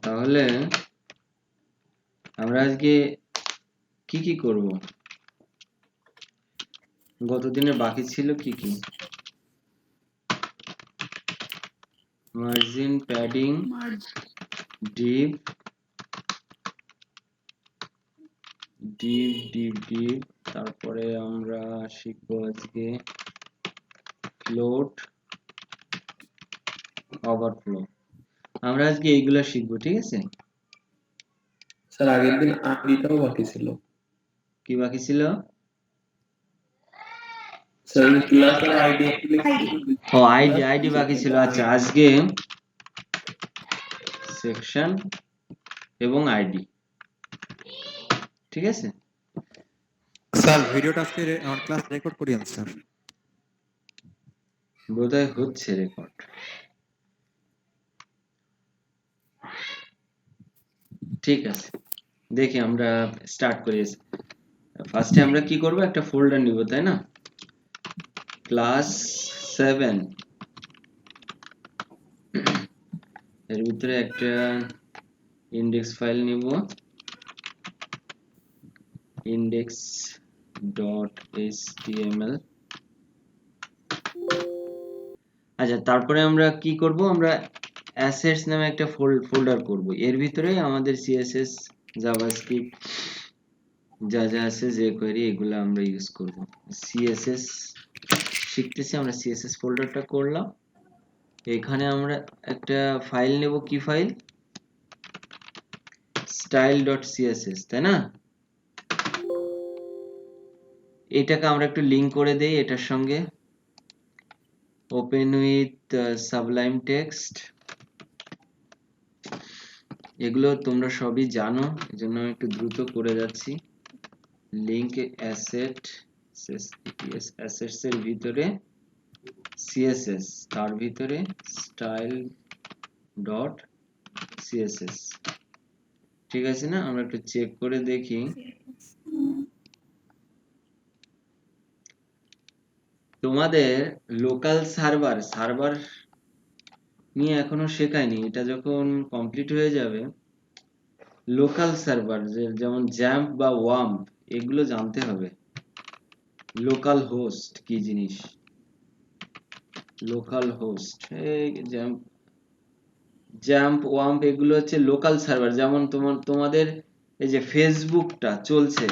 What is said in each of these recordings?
তাহলে আমরা আজকে কি কি করব? গতদিনে বাকি ছিল কি কি? মার্জিন, প্যাডিং, ডিপ, তারপরে আমরা শিখবো আজকে ফ্লোট, ওভারফ্লো। আমরা আজকে এইগুলা শিখবো, ঠিক আছে? স্যার আগের দিন আইডিটাও বাকি ছিল। কি বাকি ছিল? স্যার ক্লাসের আইডি ও আইডি বাকি ছিল। আচ্ছা, আজকে সেকশন এবং আইডি, ঠিক আছে? স্যার ভিডিওটা আজকে আমার ক্লাস রেকর্ড করিয়েন স্যার। বোধহয় হচ্ছে রেকর্ড। ঠিক আছে, দেখি আমরা স্টার্ট করি। ফার্স্টে আমরা কি করব, একটা ফোল্ডার নিব, তাই না? ক্লাস 7 এর ভিতরে একটা ইন্ডেক্স ফাইল নিব, index.html। আচ্ছা, তারপরে আমরা কি করব, আমরা অ্যাসেটস নামে একটা ফোল্ডার করব। এর ভিতরে আমাদের সিএসএস, জাভাস্ক্রিপ্ট, যা যা আছে, jQuery, এগুলো আমরা ইউজ করব। সিএসএস শিখতেছি আমরা, সিএসএস ফোল্ডারটা করলাম। এখানে আমরা একটা ফাইল নেব, কি ফাইল? style.css, তাই না? এটাকে আমরা একটু লিংক করে দেই এটার সঙ্গে, ওপেন উইথ সাবলাইম টেক্সট। এগুলো তোমরা সবই জানো, এজন্য আমি একটু দ্রুত করে যাচ্ছি। লিংক অ্যাসেটস এর ভিতরে সিএসএস, তার ভিতরে style.css, ঠিক আছে না? আমরা একটু চেক করে দেখি। তোমাদের লোকাল সার্ভার নিয়ে এখনো শেখায়নি। এটা যখন কমপ্লিট হয়ে যাবে, লোকাল সার্ভার যেমন জ্যাম্প বা ওয়াম্প, এগুলো জানতে হবে। লোকাল হোস্ট কি জিনিস? লোকাল হোস্ট, এই জ্যাম্প ওয়াম্প এগুলো হচ্ছে লোকাল সার্ভার। যেমন তোমাদের এই যে ফেসবুকটা চলছে,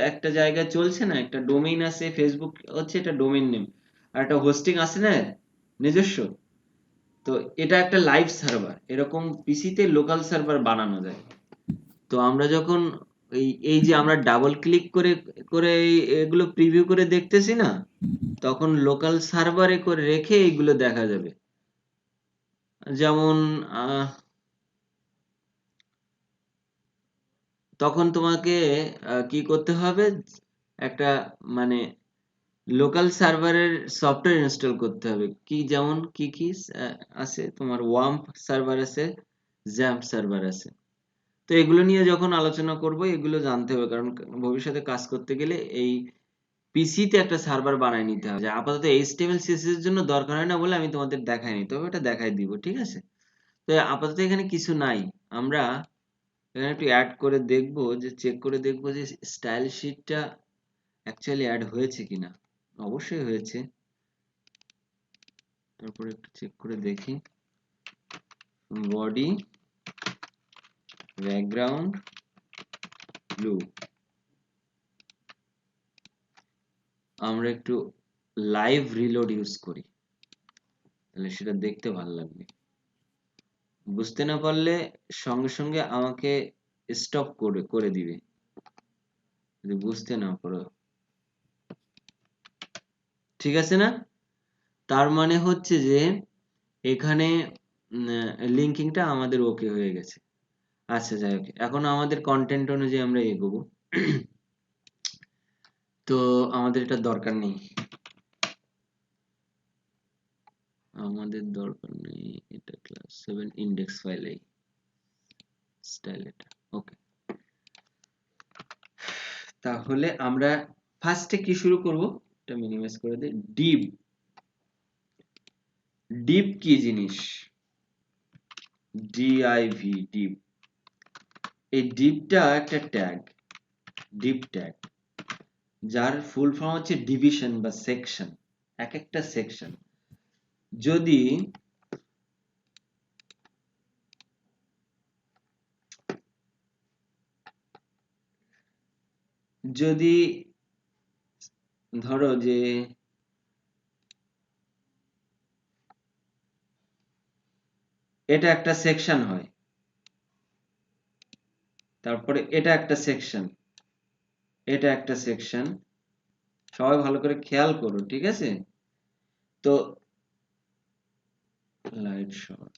একটা জায়গায় চলছে না, একটা ডোমেইন আছে, ফেসবুক হচ্ছে এটা ডোমেইন নেম, আর একটা হোস্টিং আছে না নিজস্ব। তো এটা একটা লাইভ সার্ভার। এরকম পিসিতে লোকাল সার্ভার বানানো যায়। তো আমরা যখন এই যে আমরা ডাবল ক্লিক করে করে এগুলো প্রিভিউ করে দেখতেছি না, তখন লোকাল সার্ভারে করে রেখে এইগুলো দেখা যাবে। যেমন তখন তোমাকে কি করতে হবে, একটা মানে লোকাল সার্ভারের সফটওয়্যার ইনস্টল করতে হবে। কি যেমন কি কি আছে তোমার, ওয়াম্প সার্ভার আছে, জ্যাম্প সার্ভার আছে। তো এগুলো নিয়ে যখন আলোচনা করব, এগুলো জানতে হবে, কারণ ভবিষ্যতে কাজ করতে গেলে এই পিসিতে একটা সার্ভার বানায় নিতে হবে। আপাতত এইচটিএমএল সিএসএস এর জন্য দরকার হয় না বলে আমি তোমাদের দেখাইনি, তবে এটা দেখাই দিব, ঠিক আছে? তো আপাতত এখানে কিছু নাই। আমরা এখানে একটু অ্যাড করে দেখব, যে চেক করে দেখব যে স্টাইল শিটটা অ্যাকচুয়ালি অ্যাড হয়েছে কিনা। অবশ্যই হয়েছে। তারপরে একটু চেক করে দেখি, বডি ব্যাকগ্রাউন্ড ব্লু। আমরা একটু লাইভ রিলোড ইউজ করি, তাহলে সেটা দেখতে ভালো লাগবে। বুঝতে না পারলে সঙ্গে সঙ্গে আমাকে স্টপ করে দিবে, যদি বুঝতে না পারো, ঠিক আছে না? তার মানে হচ্ছে যে এখানে লিঙ্কিংটা আমাদের ওকে হয়ে গেছে। আচ্ছা, যাই হোক, এখন আমাদের কন্টেন্ট অনুযায়ী আমরা এগোবো। তো আমাদের এটা দরকার নেই, এটা ক্লাস 7 ইন্ডেক্স ফাইলে স্টাইল, এটা ওকে। তাহলে আমরা ফার্স্টে কি শুরু করব, এটা মিনিমাইজ করে দিই। ডিপ কি জিনিস? div div, এই divটা একটা ট্যাগ, div ট্যাগ, যার ফুল ফর্ম হচ্ছে ডিভিশন বা সেকশন, এক একটা সেকশন। যদি যদি ধরো যে এটা একটা সেকশন হয়, তারপরে এটা একটা সেকশন, এটা একটা সেকশন, সবাই ভালো করে খেয়াল করো, ঠিক আছে? তো লাইট শর্ট,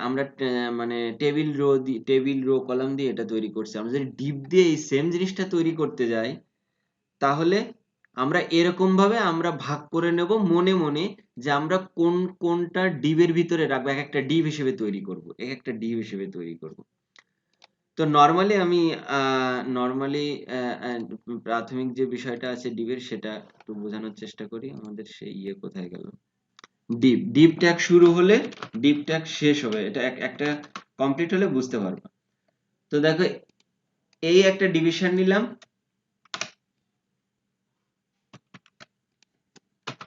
আমরা মানে টেবিল রো কলাম দিয়ে এটা তৈরি করছি। আমরা যদি ডিপ দিয়ে এই সেম জিনিসটা তৈরি করতে যাই, তাহলে আমরা এরকম ভাবে আমরা ভাগ করে নেব মনে মনে, যে আমরা কোনটা ডিবের ভিতরে রাখবো, এক একটা ডিব হিসেবে তৈরি করব, এক একটা ডিব হিসেবে তৈরি করব। তো নর্মালি প্রাথমিক যে বিষয়টা আছে ডিবের, সেটা একটু বোঝানোর চেষ্টা করি। আমাদের সেই কোথায় গেল, ডিপ ট্যাগ শুরু হলে ডিপ ট্যাগ শেষ হবে, এটা একটা কমপ্লিট হলে বুঝতে পারবা। তো দেখো, এই একটা ডিভিশন নিলাম,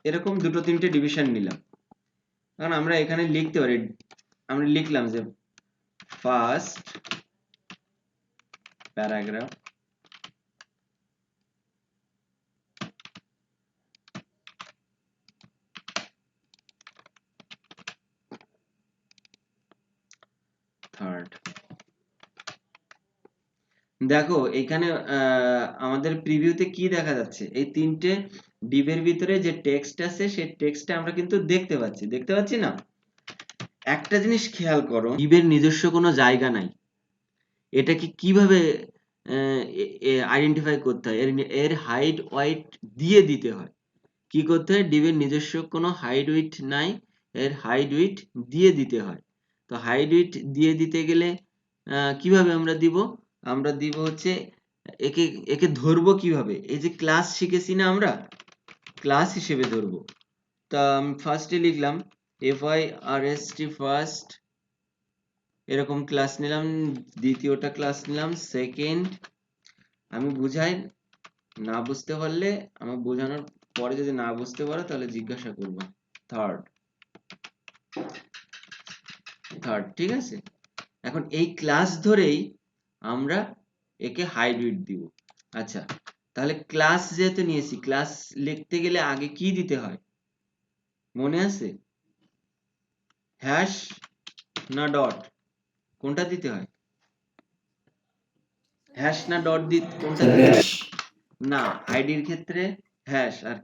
এরকম দুটো তিনটে ডিভিশন নিলাম, কারণ আমরা এখানে লিখতে পারি, আমরা লিখলাম যে ফার্স্ট প্যারাগ্রাফ, থার্ড। দেখো এখানে আমাদের প্রিভিউতে কি দেখা যাচ্ছে, এই তিনটে ডিবের ভিতরে যে টেক্সট আছে সেই টেক্সটটা আমরা কিন্তু দেখতে পাচ্ছি না? একটা জিনিস খেয়াল করো, ডিবের নিজস্ব কোনো জায়গা নাই, এটাকে কিভাবে আইডেন্টিফাই করতে হয়? এর হাইট ওয়াইট দিয়ে দিতে হয়। কি করতে হয়? ডিবের নিজস্ব কোনো হাইট উইডথ নাই, এর হাইট উইডথ দিয়ে দিতে হয়। তো হাইট উইডথ দিয়ে দিতে গেলে কিভাবে আমরা দিব? আমরা দিব হচ্ছে, একে একে ধরবো কিভাবে? এই যে ক্লাস শিখেছি না আমরা, ক্লাস হিসেবে ধরবো। তা আমি ফার্স্টে লিখলাম first, ফার্স্ট, এরকম ক্লাস নিলাম, দ্বিতীয়টা ক্লাস নিলাম সেকেন্ড। আমি বুঝাই, না বুঝতে পারলে, আমার বোঝানোর পরে যদি না বুঝতে পারো তাহলে জিজ্ঞাসা করবো। থার্ড, ঠিক আছে? এখন এই ক্লাস ধরেই আমরা একে হাইট উইডথ দিব। আচ্ছা, তাহলে ক্লাস যেহেতু নিয়েছি, ক্লাস লিখতে গেলে আগে কি দিতে হয় মনে আছে? হ্যাশ না ডট, কোনটা দিতে হয়? হ্যাশ না ডট কোনটা স্যার দিতে হ্যাশ। হয়? না, আইডির ক্ষেত্রে হ্যাশ, আর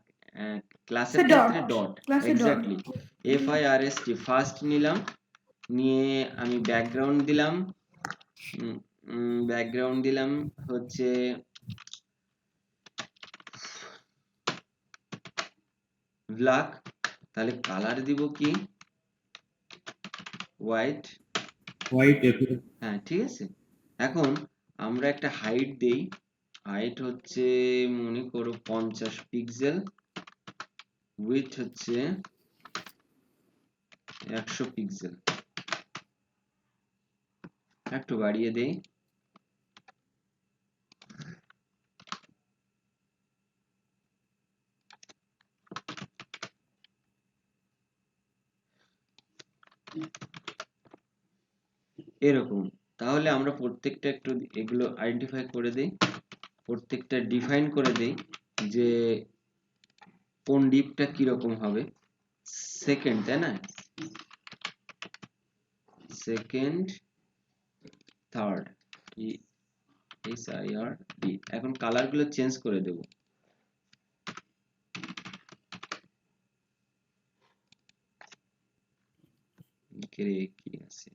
ক্লাসের স্যার ক্ষেত্রে ডট, ডট। ক্লাসে ডট। এক্স্যাক্টলি, first ফার্স্ট নিলাম, নিয়ে আমি ব্যাকগ্রাউন্ড দিলাম, ব্যাকগ্রাউন্ড দিলাম হচ্ছে ব্ল্যাক, তাহলে কালার দিব কি? হোয়াইট। হ্যাঁ, ঠিক আছে। এখন আমরা একটা হাইট দেই, হাইট হচ্ছে মনে করো 50 পিক্সেল, উইডথ হচ্ছে 100 পিক্সেল, একটু বাড়িয়ে দেই। এরকম, তাহলে আমরা প্রত্যেকটা একটু এগুলো আইডেন্টিফাই করে দেই, প্রত্যেকটা ডিফাইন করে দেই যে কোন ডিপটা কিরকম হবে। সেকেন্ড, তাই না? Second, third, SIRD। এখন কালার গুলো চেঞ্জ করে দেব। গ্রে কি আছে?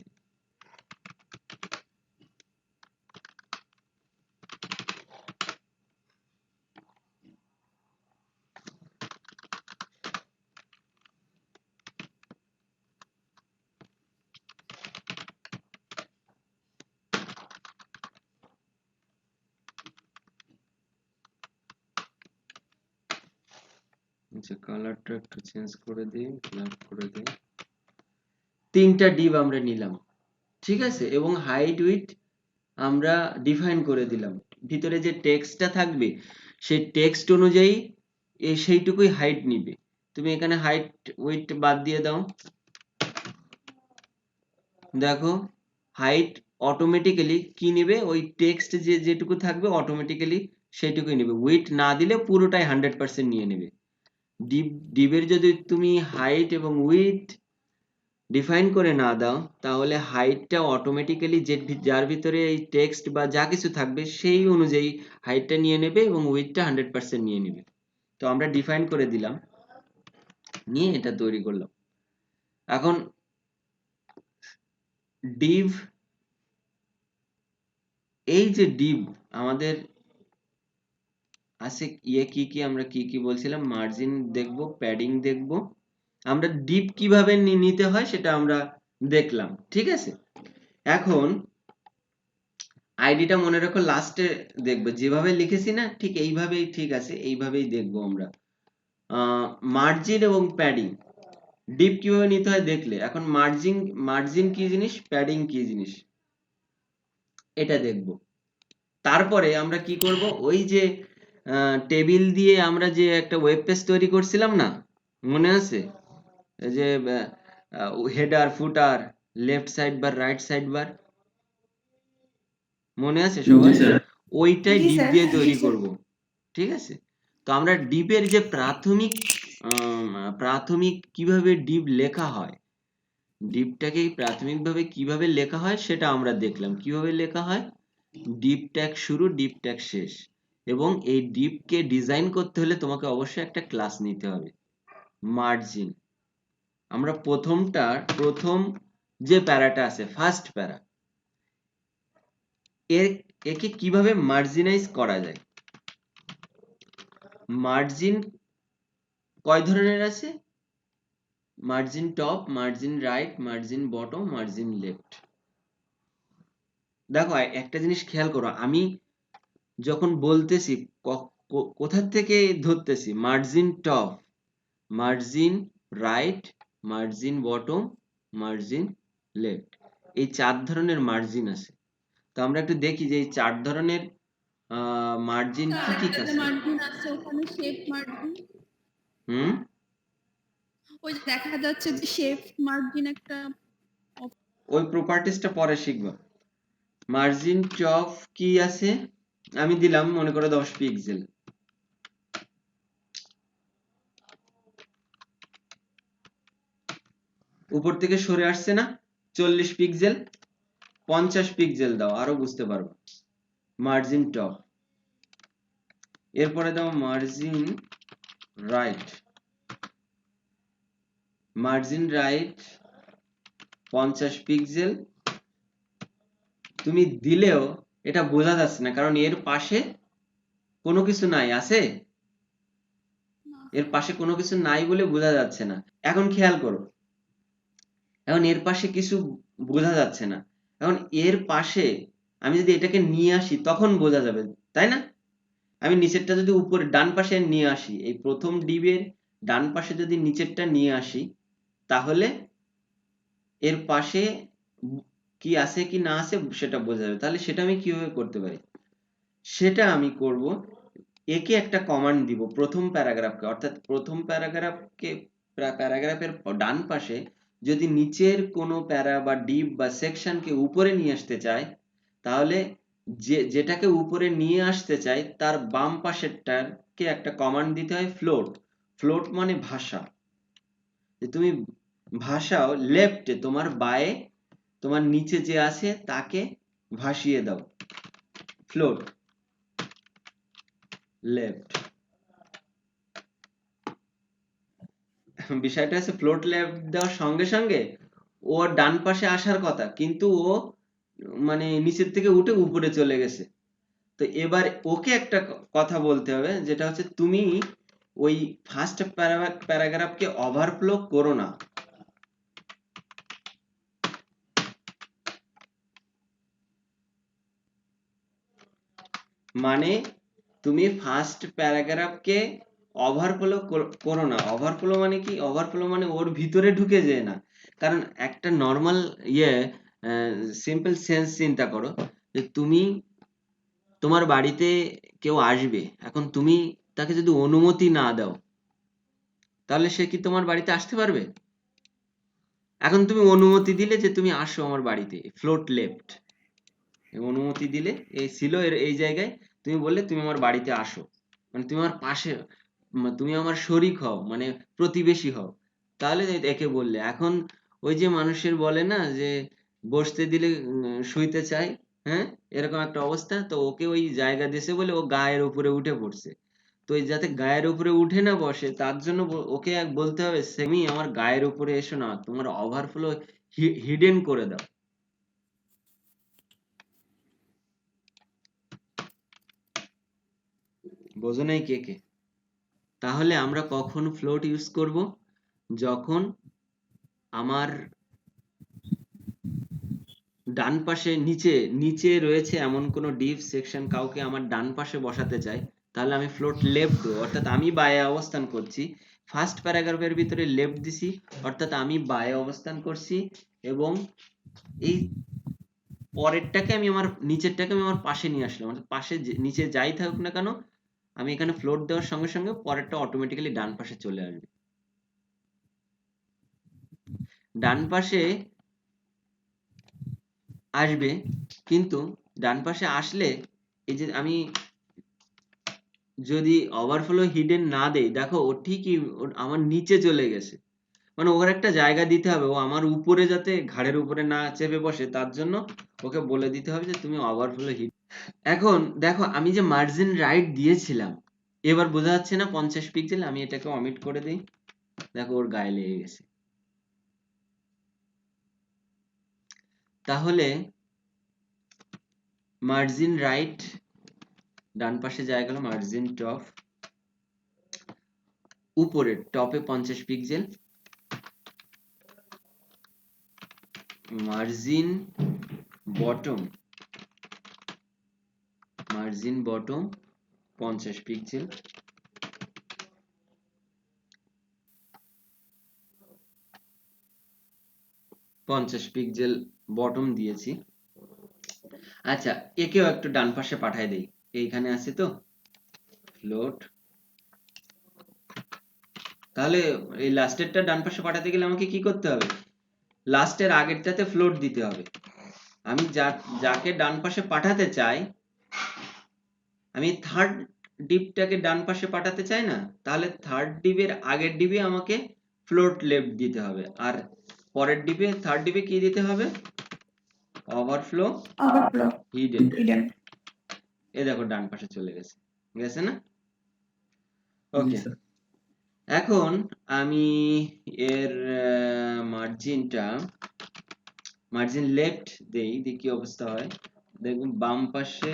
আচ্ছা, কালারটা একটু চেঞ্জ করে দিই, ব্ল্যাক করে দিই। 3টা div আমরা নিলাম, ঠিক আছে, এবং হাইট উইডথ আমরা ডিফাইন করে দিলাম। ভিতরে যে টেক্সটটা থাকবে সেই টেক্সট অনুযায়ী সেইটুকুই হাইট নিবে। তুমি এখানে হাইট উইডথ বাদ দিয়ে দাও, দেখো হাইট অটোমেটিক্যালি কি নেবে, ওই টেক্সট যেটুকু থাকবে অটোমেটিক্যালি সেইটুকুই নেবে। উইডথ না দিলে পুরোটাই 100% নিয়ে নেবে। ডিভের যদি তুমি হাইট এবং উইডথ ডিফাইন করে না দাও, তাহলে হাইটটা অটোমেটিক্যালি যার ভিতরে এই টেক্সট বা যা কিছু থাকবে সেই অনুযায়ী হাইটটা নিয়ে নেবে এবং উইডথটা 100% নিয়ে নেবে। তো আমরা ডিফাইন করে দিলাম, নিয়ে এটা তৈরি করলাম। এখন div, এই যে div আমাদের আছে কি কি, আমরা কি কি বলছিলাম, মার্জিন দেখবো, প্যাডিং দেখবো, আমরা div কিভাবে নিতে হয় সেটা আমরা দেখলাম, ঠিক আছে। এখন আইডিটা মনে রাখো লাস্টে দেখবো, যেভাবে লিখেছি না ঠিক এইভাবেই, ঠিক আছে, এইভাবেই দেখবো আমরা। মার্জিন এবং প্যাডিং ডিপ কিভাবে নিতে হয় দেখলে, এখন মার্জিন কি জিনিস, প্যাডিং কি জিনিস এটা দেখবো। তারপরে আমরা কি করব, ওই যে টেবিল দিয়ে আমরা যে একটা ওয়েব পেজ তৈরি করছিলাম না, মনে আছে, এই যে হেডার ফুটার, left side bar, right side bar, মনে আছে সবার? ওইটাই জি ডিপ স্যার, দিয়ে জি তৈরি স্যার। করব, ঠিক আছে। তো আমরা ডিপের যে প্রাথমিক কিভাবে ডিপ লেখা হয়, ডিপটাকে প্রাথমিকভাবে কিভাবে লেখা হয় সেটা আমরা দেখলাম। কিভাবে লেখা হয়, ডিপ ট্যাগ শুরু, ডিপ ট্যাগ শেষ। এবং এই ডিপকে ডিজাইন করতে হলে তোমাকে অবশ্যই একটা ক্লাস নিতে হবে, মার্জিন। আমরা প্রথম যে প্যারাটা আছে, ফার্স্ট প্যারা, একে কিভাবে মার্জিনাইজ করা যায়। মার্জিন কয় ধরনের আছে, margin top, margin right, margin bottom, margin left. দেখো একটা জিনিস খেয়াল করো, আমি যখন বলতেছি কোথা থেকে ধরতেছি, margin top, margin right, margin bottom, margin left, এই 4 ধরনের মার্জিন আছে। তো আমরা একটু দেখি যে এই 4 ধরনের মার্জিন কি কি আরেকটা যে আছে। মার্জিন আছে ওখানে শেপ মার্জিন, হুম, ওই যে দেখা যাচ্ছে যে শেপ মার্জিন একটা ওই প্রপার্টিসটা পরে শিখবা। মার্জিন টপ কি আছে, আমি দিলাম মনে করো 10 পিক্সেল, উপর থেকে সরে আসছে না 40 পিক্সেল, 50 পিক্সেল দাও, আরো বুঝতে পারবো। মার্জিন টপ, এরপরে দাও margin right, margin right 50 pixel. তুমি দিলেও এটা বোঝা যাচ্ছে না, কারণ এর পাশে কোনো কিছু নাই, আছে এর পাশে কোনো কিছু নাই বলে বোঝা যাচ্ছে না। এখন খেয়াল করো, এখন এর পাশে কিছু বোঝা যাচ্ছে না, এখন এর পাশে আমি যদি এটাকে নিয়ে আসি তখন বোঝা যাবে, তাই না? আমি নিচেরটা যদি উপরে ডান পাশে নিয়ে আসি, এই প্রথম ডিবের ডান পাশে যদি নিচেরটা নিয়ে আসি, তাহলে এর পাশে কি আছে কি না আছে সেটা বোঝা যাবে। তাহলে সেটা আমি কিভাবে করতে পারি, সেটা আমি করব, একে একটা কমান্ড দিব প্রথম প্যারাগ্রাফকে, অর্থাৎ প্রথম প্যারাগ্রাফের ডান পাশে যদি নিচের কোনো প্যারা বা ডিপ বা সেকশনকে উপরে নিয়ে আসতে চাই, তাহলে যেটাকে উপরে নিয়ে আসতে চাই তার বাম পাশেরটাকে একটা কমান্ড দিতে হয় ফ্লোট। ফ্লোট মানে ভাষা, যে তুমি ভাষাও লেফটে, তোমার বায়ে, তোমার নিচে যে আছে তাকে ভাসিয়ে দাও, ফ্লোট লেফট। বিষয়টা হচ্ছে ফ্লোট লেফট দেওয়ার সঙ্গে সঙ্গে ও ডান পাশে আসার কথা, কিন্তু ও মানে নিচের থেকে উঠে উপরে চলে গেছে। তো এবার ওকে একটা কথা বলতে হবে, যেটা হচ্ছে তুমি ওই ফার্স্ট প্যারাগ্রাফকে ওভারফ্লো করো না। মানে তুমি ফার্স্ট প্যারাগ্রাফকে ওভারফ্লো করো না। ওভারফ্লো মানে কি? ওভারফ্লো মানে ওর ভিতরে ঢুকে যেয়ে না। কারণ একটা নর্মাল ইয়ে সিম্পল সেন্স চিন্তা করো যে তুমি তোমার বাড়িতে কেউ আসবে, এখন তুমি তাকে যদি অনুমতি না দাও তাহলে সে কি তোমার বাড়িতে আসতে পারবে? এখন তুমি অনুমতি দিলে যে তুমি আসো আমার বাড়িতে, ফ্লোট লেফট, অনুমতি দিলে এই ছিল এই জায়গায়, তুমি বললে তুমি আমার বাড়িতে আসো, মানে তুমি আমার পাশে, তুমি আমার শরিক হও, মানে প্রতিবেশী হও, তাহলে একে বললে। এখন ওই যে মানুষের বলে না যে বসতে দিলে শুইতে চাই, হ্যাঁ, এরকম একটা অবস্থা। তো ওকে ওই জায়গা দিয়েছে বলে ও গায়ের উপরে উঠে পড়ছে। তো এই যাতে গায়ের উপরে উঠে না বসে তার জন্য ওকে এক বলতে হবে সেমি আমার গায়ের উপরে এসো না, তোমার ওভারফ্লো হিডেন করে দাও। বোঝো নাই কে কে? তাহলে আমরা কখন ফ্লোট ইউজ করব? যখন আমার ডান পাশে নিচে নিচে রয়েছে এমন কোনো ডিপ সেকশন, কাউকে আমার ডান পাশে বসাতে চাই, তাহলে আমি ফ্লোট লেফট দেবো, অর্থাৎ আমি বায়ে অবস্থান করছি। ফার্স্ট প্যারাগ্রাফের ভিতরে লেফট দিছি, অর্থাৎ আমি বায়ে অবস্থান করছি, এবং এই পরেরটাকে আমি আমার নিচেরটাকে আমি আমার পাশে নিয়ে আসলাম, অর্থাৎ পাশে নিচে যাই থাকুক না কেন আমি এখানে ফ্লোট দেওয়ার সঙ্গে সঙ্গে পরেরটা অটোমেটিক্যালি ডান পাশে চলে আসবে। ডান পাশে আসবে, কিন্তু ডান পাশে আসলে এই যে আমি যদি ওভারফ্লো হিডেন না দেই, দেখো ও ঠিকই আমার নিচে চলে গেছে, মানে ওর একটা জায়গা দিতে হবে, ও আমার উপরে যাতে ঘাড়ের উপরে না চেপে বসে তার জন্য ওকে বলে দিতে হবে যে তুমি ওভারফ্লো হিড। এখন দেখো আমি যে মার্জিন রাইট দিয়েছিলাম, এবার বোঝা যাচ্ছে না 50 পিক্সেল? আমি এটাকে অমিট করে দিই, দেখো ওর গায়ে লেগে গেছে। তাহলে মার্জিন রাইট, ডান পাশে জায়গা গেল মার্জিন টপ, উপরে টপে 50 pixel, margin bottom, margin bottom 50 pixel, bottom দিয়েছি। আচ্ছা, একেও একটু ডান পাশে পাঠায় দেই, এইখানে আছে তো ফ্লোট। তাহলে এই লাস্টেরটা ডান পাশে পাঠাতে গেলে আমাকে কি করতে হবে? লাস্টের আগেরটাতে ফ্লোট দিতে হবে। আমি যাকে ডান পাশে পাঠাতে চাই, আমি থার্ড ডিপটাকে ডান পাশে পাঠাতে চাই না, তাহলে থার্ড ডিপের আগের ডিপে আমাকে ফ্লোট লেফট দিতে হবে, আর পরের ডিপে থার্ড ডিপে কি দিতে হবে? Overflow hidden. এই দেখো ডান পাশে চলে গেছে, গেছে না? ওকে, এখন আমি এর মার্জিন লেফট দেই, দেখি কি অবস্থা হয়। দেখুন বাম পাশে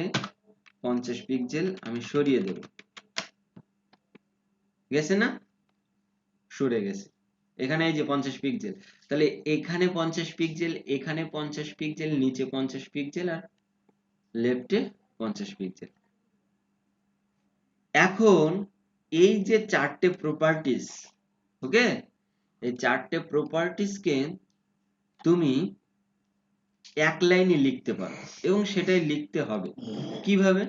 50 পিক্সেল আমি সরিয়ে দেব, গেছে না? সরে গেছে। এখানে এই যে 50 পিক্সেল, তাহলে এখানে 50 পিক্সেল, এখানে 50 পিক্সেল, নিচে 50 পিক্সেল, আর লেফটে 50 পিক্সেল। এখন এই যে চারটে প্রপার্টিজ, ওকে, এই চারটে প্রপার্টিজ কে তুমি এক লাইনে লিখতে পারো, এবং সেটাই লিখতে হবে। কিভাবে?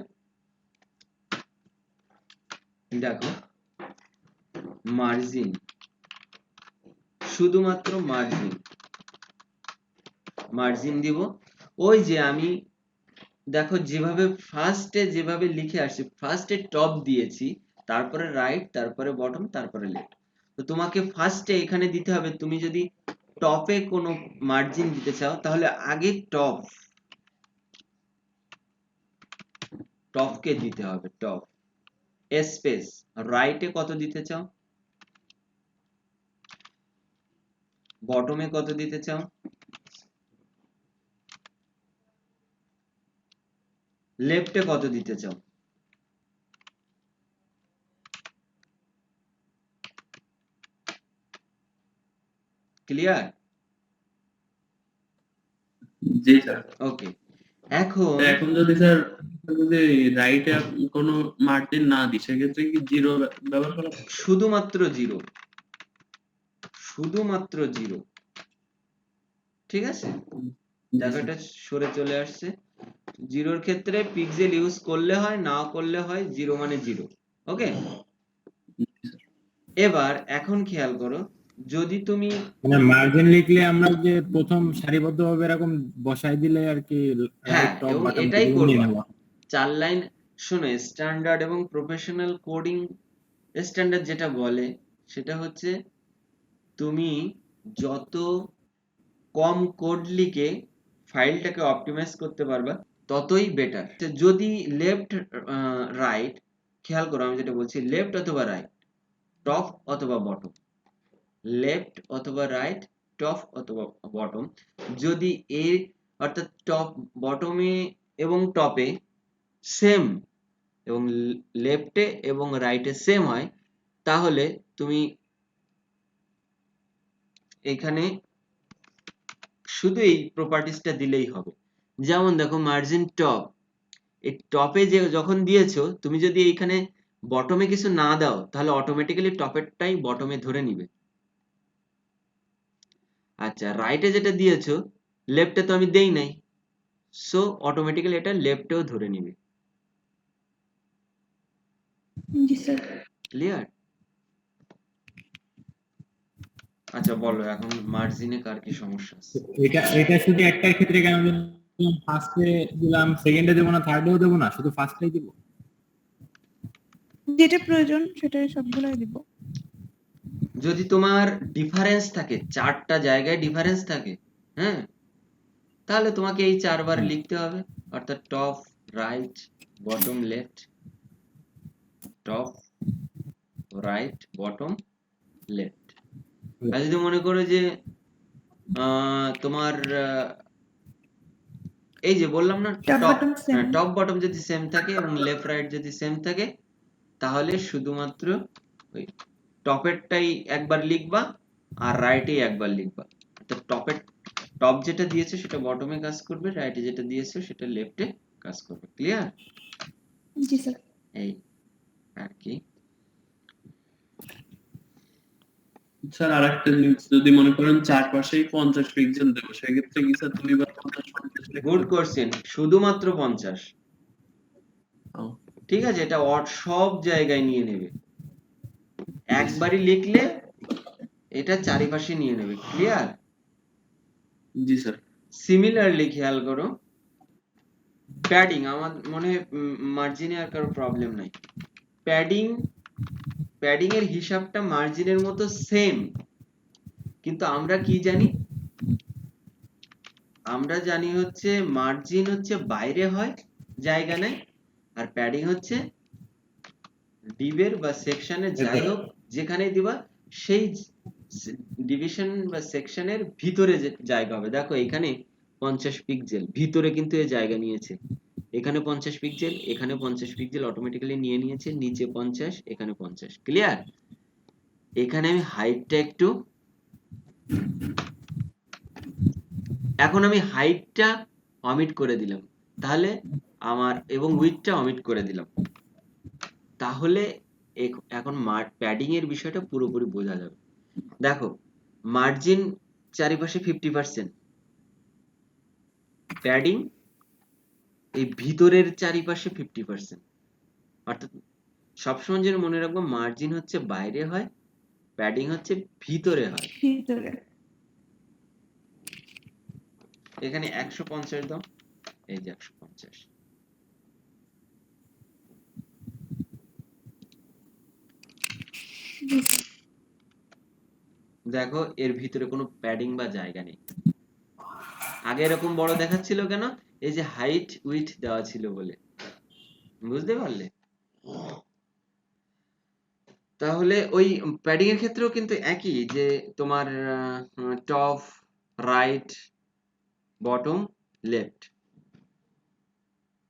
দেখো, মার্জিন, শুধুমাত্র মার্জিন দিব। ওই যে আমি দেখো যেভাবে ফার্স্টে যেভাবে লিখে আসছি, ফার্স্টে টপ দিয়েছি, তারপরে রাইট, তারপরে বটম, তারপরে লেফট। তো তোমাকে ফার্স্টে এখানে দিতে হবে, তুমি যদি টপে কোনো মার্জিন দিতে চাও তাহলে আগে টপকে দিতে হবে, টপ স্পেস। রাইটে কত দিতে চাও, বটমে কত দিতে চাও, লেফটে কত দিতে চাও। ক্লিয়ার? জি স্যার। ওকে, এখন এখন যদি স্যার যদি রাইটে কোনো মার্জিন না দিই সেক্ষেত্রে কি জিরো ব্যবহার করা হবে? শুধুমাত্র জিরো, শুধুমাত্র জিরো, ঠিক আছে? জি দেখো স্যার। এটা সরে চলে আসছে। জিরোর ক্ষেত্রে পিক্সেল ইউজ করলে হয়, না করলে হয়, জিরো মানে জিরো। ওকে, এবার এখন খেয়াল করো, যদি তুমি মানে মার্জিন লিখলে আমরা যে প্রথম সারিবদ্ধভাবে এরকম বসাই দিলে আর কি হ্যাঁ, রাইট টপ এবং বাটন এটাই নিয়ে করবা। নেব। 4 লাইন শোনো, স্ট্যান্ডার্ড এবং প্রফেশনাল কোডিং স্ট্যান্ডার্ড যেটা বলে সেটা হচ্ছে তুমি যত কম কোড লিখে ফাইলটাকে অপটিমাইজ করতে পারবা ততই বেটার। যদি লেফট রাইট, খেয়াল করো আমি যেটা বলছি, লেফট অথবা রাইট, টপ অথবা বটম, লেফট অথবা রাইট, টপ অথবা বটম, যদি এর অর্থাৎ টপ বটমে এবং টপে সেম এবং লেফটে এবং রাইটে সেম হয়, তাহলে তুমি এখানে শুধু এই প্রপার্টিসটা দিলেই হবে। যেমন দেখো মার্জিন টপ, এই টপে যে যখন দিয়েছো, তুমি যদি এইখানে বটমে কিছু না দাও তাহলে অটোমেটিক্যালি টপেরটাই বটমে ধরে নিবে। আচ্ছা, রাইটে যেটা দিয়েছো, লেফটে তো আমি দেই নাই, সো অটোমেটিক্যালি এটা লেফটেও ধরে নিবে। জি স্যার। ক্লিয়ার? আচ্ছা বলো এখন মার্জিনে কার কি সমস্যা আছে? এটা শুধু একটার ক্ষেত্রে কেন ফার্স্টে দিলাম, সেকেন্ডে দেবো না, থার্ডেও দেবো না, শুধু ফার্স্টেই দিব? যেটা প্রয়োজন সেটাই সবগুলাই দিব। যদি তোমার ডিফারেন্স থাকে, 4টা জায়গায় ডিফারেন্স থাকে, হ্যাঁ, তাহলে তোমাকে এই 4বার লিখতে হবে, অর্থাৎ top, right, bottom, left, top, right, bottom, left. আর যদি মনে করো যে তোমার এই যে বললাম না, top top, bottom same. Top bottom যদি সেম থাকে এবং লেফট রাইট যদি সেম থাকে, তাহলে শুধুমাত্র ওই টপেরটাই একবার লিখবা আর রাইটেই একবার লিখবা। তো টপের টপ যেটা দিয়েছে সেটা বটমে কাজ করবে, রাইটে যেটা দিয়েছে সেটা লেফটে কাজ করবে। ক্লিয়ার? জি স্যার। এই আর কি। স্যার আরেকটা জিনিস, যদি মনে করেন চারপাশেই 50 পিক্সেল দেবো সেক্ষেত্রে কি স্যার 2x50 লিখতে গুড হবে? কোশ্চেন, শুধুমাত্র 50। ও, ঠিক আছে, এটা সব জায়গায় নিয়ে নেবে, একবারই লিখলে এটা চারিপাশে নিয়ে নেবে। ক্লিয়ার? জি স্যার। সিমিলারলি খেয়াল করো, প্যাডিং, আমার মনে হয় মার্জিনে আর কারো প্রবলেম নাই। প্যাডিং এর হিসাবটা মার্জিনের মতো সেম, কিন্তু আমরা কি জানি? আমরা জানি হচ্ছে মার্জিন হচ্ছে বাইরে হয়, জায়গা নেয়, আর প্যাডিং হচ্ছে ডিভের বা সেকশনের, যাই হোক যেখানেই দিবা সেই ডিভিশন বা সেকশনের ভিতরে যে জায়গা হবে। দেখো এখানে 50 পিক্সেল, ভিতরে কিন্তু এই জায়গা নিয়েছে, এখানে 50 পিক্সেল, এখানে 50 পিক্সেল অটোমেটিক্যালি নিয়ে নিয়েছে, নিচে 50, এখানে 50। ক্লিয়ার? এখানে আমি হাইটটা একটু, এখন আমি হাইটটা অমিট করে দিলাম, তাহলে আমার, এবং উইডথটা অমিট করে দিলাম, তাহলে এখন প্যাডিং এর বিষয়টা পুরোপুরি বোঝা যাবে। দেখো মার্জিন চারিপাশে 50%, প্যাডিং এই ভিতরের চারিপাশে 50%। অর্থাৎ সবসময় যেন মনে রাখবো, মার্জিন হচ্ছে বাইরে হয়, প্যাডিং হচ্ছে ভিতরে হয়। ভিতরে। এখানে 150 দাও, এই যে 150। জি স্যার। দেখো এর ভিতরে কোনো প্যাডিং বা জায়গা নেই। আগে এরকম বড় দেখাচ্ছিল কেন? এই যে হাইট উইডথ দেওয়া ছিল বলে। বুঝতে পারলে? তাহলে ওই প্যাডিং এর ক্ষেত্রেও কিন্তু একই, যে তোমার টপ, রাইট, বটম, লেফট,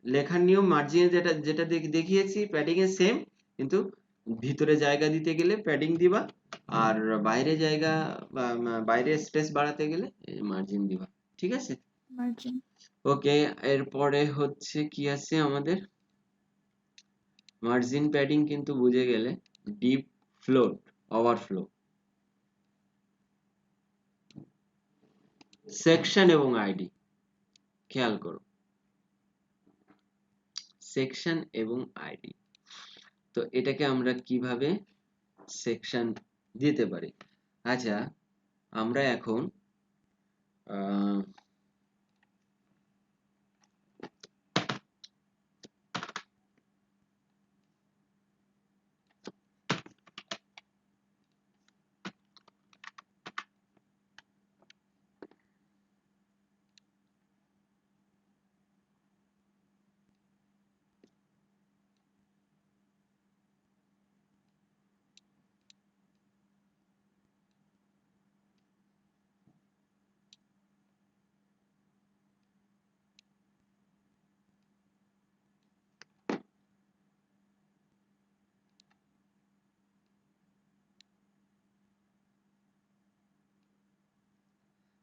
লেখার নিয়ম মার্জিনে যেটা যেটা দেখিয়েছি প্যাডিং এ সেম, কিন্তু ভিতরে জায়গা দিতে গেলে প্যাডিং দিবা, আর বাইরে জায়গা বা বাইরে স্পেস বাড়াতে গেলে মার্জিন দিবা। ঠিক আছে? মার্জিন। ওকে, এরপরে হচ্ছে কি আছে আমাদের? মার্জিন প্যাডিং কিন্তু বুঝে গেলে। ডিপ ফ্লোট, ওভারফ্লো, সেকশন এবং আইডি খেয়াল করো, সেকশন এবং আইডি। তো এটাকে আমরা কিভাবে সেকশন দিতে পারি? আচ্ছা, আমরা এখন আহ,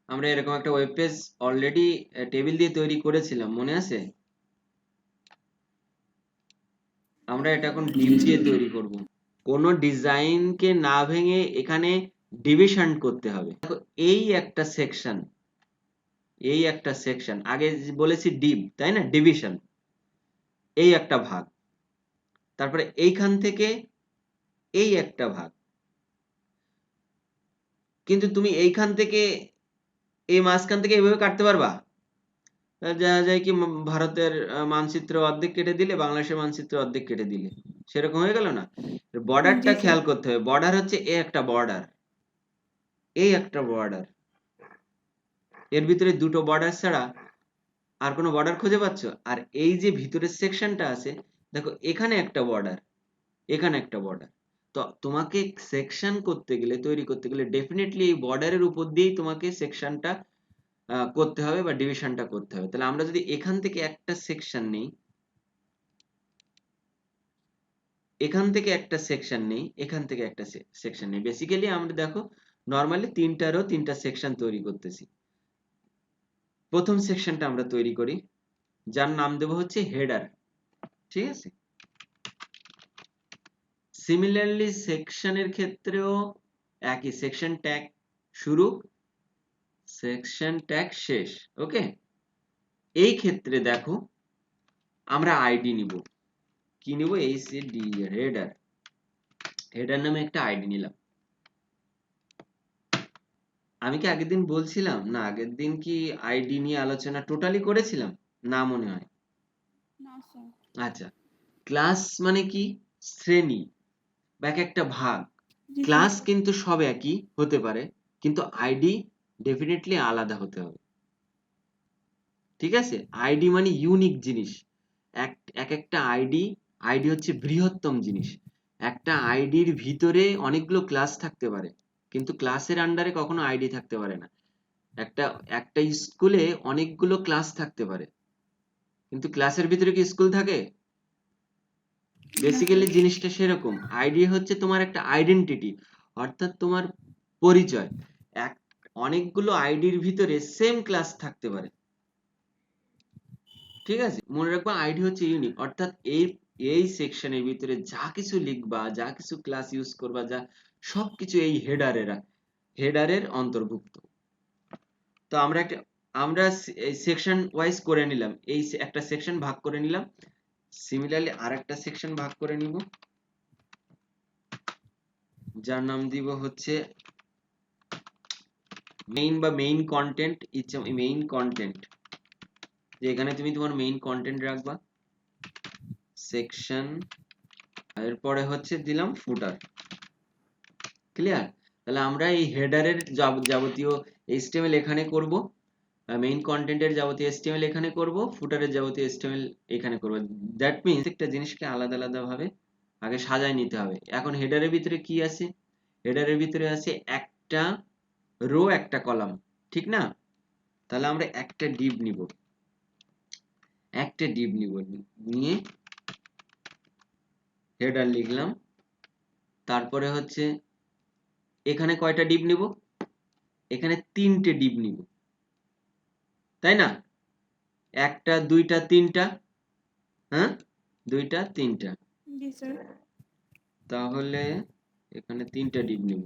আমরা এরকম একটা ওয়েব পেজ অলরেডি টেবিল দিয়ে তৈরি করেছিলাম, মনে আছে? আমরা এটা এখন ডিপ দিয়ে তৈরি করব। কোনো ডিজাইনকে না ভেঙে এখানে ডিভিশন করতে হবে। দেখো, এই একটা সেকশন, এই একটা সেকশন, আগে বলেছি ডিপ, তাই না? ডিভিশন, এই একটা ভাগ, তারপরে এইখান থেকে এই একটা ভাগ। কিন্তু তুমি এইখান থেকে এই মাঝখান থেকে এইভাবে কাটতে পারবা? দেখা যায় কি, ভারতের মানচিত্র অর্ধেক কেটে দিলে, বাংলাদেশের মানচিত্র অর্ধেক কেটে দিলে, সেরকম হয়ে গেল না? বর্ডারটা জি স্যার। খেয়াল করতে হবে। বর্ডার হচ্ছে এই একটা বর্ডার, এই একটা বর্ডার, এর ভিতরে দুটো বর্ডার ছাড়া আর কোনো বর্ডার খুঁজে পাচ্ছ? আর এই যে ভিতরের সেকশনটা আছে, দেখো এখানে একটা বর্ডার, এখানে একটা বর্ডার। তো তোমাকে সেকশন করতে গেলে, তৈরি করতে গেলে ডেফিনেটলি এই বর্ডারের উপর দিয়েই তোমাকে সেকশনটা করতে হবে বা ডিভিশনটা করতে হবে। তাহলে আমরা যদি এখান থেকে একটা সেকশন নেই, এখান থেকে একটা সেকশন নেই, এখান থেকে একটা সেকশন নেই, বেসিক্যালি আমরা দেখো নরমালি তিনটারও তিনটা সেকশন তৈরি করতেছি। প্রথম সেকশনটা আমরা তৈরি করি, যার নাম দেব হচ্ছে হেডার, ঠিক আছে? সিমিলারলি সেকশনের ক্ষেত্রেও একই, সেকশন ট্যাগ শুরু, সেকশন ট্যাগ শেষ। ওকে, এই ক্ষেত্রে দেখো আমরা আইডি নিব। কি নিব? এইচডি, হেডার, হেডার নামে একটা আইডি নিলাম। আমি কি আগের দিন বলছিলাম না? আগের দিন কি আইডি নিয়ে আলোচনা টোটালি করেছিলাম? না মনে হয়। না স্যার। আচ্ছা, ক্লাস মানে কি? শ্রেণী বা এক একটা ভাগ। জি স্যার। ক্লাস কিন্তু সব একই হতে পারে, কিন্তু আইডি ডেফিনেটলি আলাদা হতে হবে, ঠিক আছে? আইডি মানে ইউনিক জিনিস। এক এক একটা আইডি, আইডি হচ্ছে বৃহত্তম জিনিস। একটা আইডির ভিতরে অনেকগুলো ক্লাস থাকতে পারে, কিন্তু ক্লাসের আন্ডারে কখনো আইডি থাকতে পারে না। একটা একটা স্কুলে অনেকগুলো ক্লাস থাকতে পারে, কিন্তু ক্লাসের ভিতরে কি স্কুল থাকে? বেসিক্যালি জিনিসটা সেরকম। আইডি হচ্ছে তোমার একটা আইডেন্টিটি, অর্থাৎ তোমার পরিচয়। এক অনেকগুলো আইডির ভিতরে সেম ক্লাস থাকতে পারে, ঠিক আছে? মনে রাখবা আইডি হচ্ছে ইউনিক, অর্থাৎ এই এই সেকশনের ভিতরে যা কিছু লিখবা, যা কিছু ক্লাস ইউজ করবা, যা সবকিছু এই হেডারের অন্তর্ভুক্ত। তো আমরা এই সেকশন ওয়াইজ করে নিলাম, এই একটা সেকশন ভাগ করে নিলাম। সিমিলারলি আরেকটা সেকশন ভাগ করে নিব, যার নাম দিব হচ্ছে মেইন বা মেইন কন্টেন্ট। ইচ্ছা মেইন কন্টেন্ট, যে এখানে তুমি তোমার মেইন কন্টেন্ট রাখবা, সেকশন, এরপরে হচ্ছে দিলাম ফুটার। ক্লিয়ার? তাহলে আমরা এই হেডারের যাবতীয় এইচটিএমএল এখানে করব, মেইন কন্টেন্টের যাবতীয় এইচটিএমএল এখানে করব, ফুটারের যাবতীয় এইচটিএমএল এখানে করব। দ্যাট মিন্স একটা জিনিসকে আলাদা আলাদা ভাবে আগে সাজায় নিতে হবে। এখন হেডারের ভিতরে কি আছে? হেডারের ভিতরে আছে একটা রো, একটা কলাম, ঠিক না? তাহলে আমরা একটা ডিভ নিব, একটা ডিভ নিব, নিয়ে হেডার লিখলাম। তারপরে হচ্ছে এখানে কয়টা ডিভ নিব? এখানে তিনটে ডিভ নিব, তাই না? একটা, দুইটা, তিনটা, হ্যাঁ, দুইটা, তিনটা। জি স্যার। তাহলে এখানে 3টা ডিপ নিব।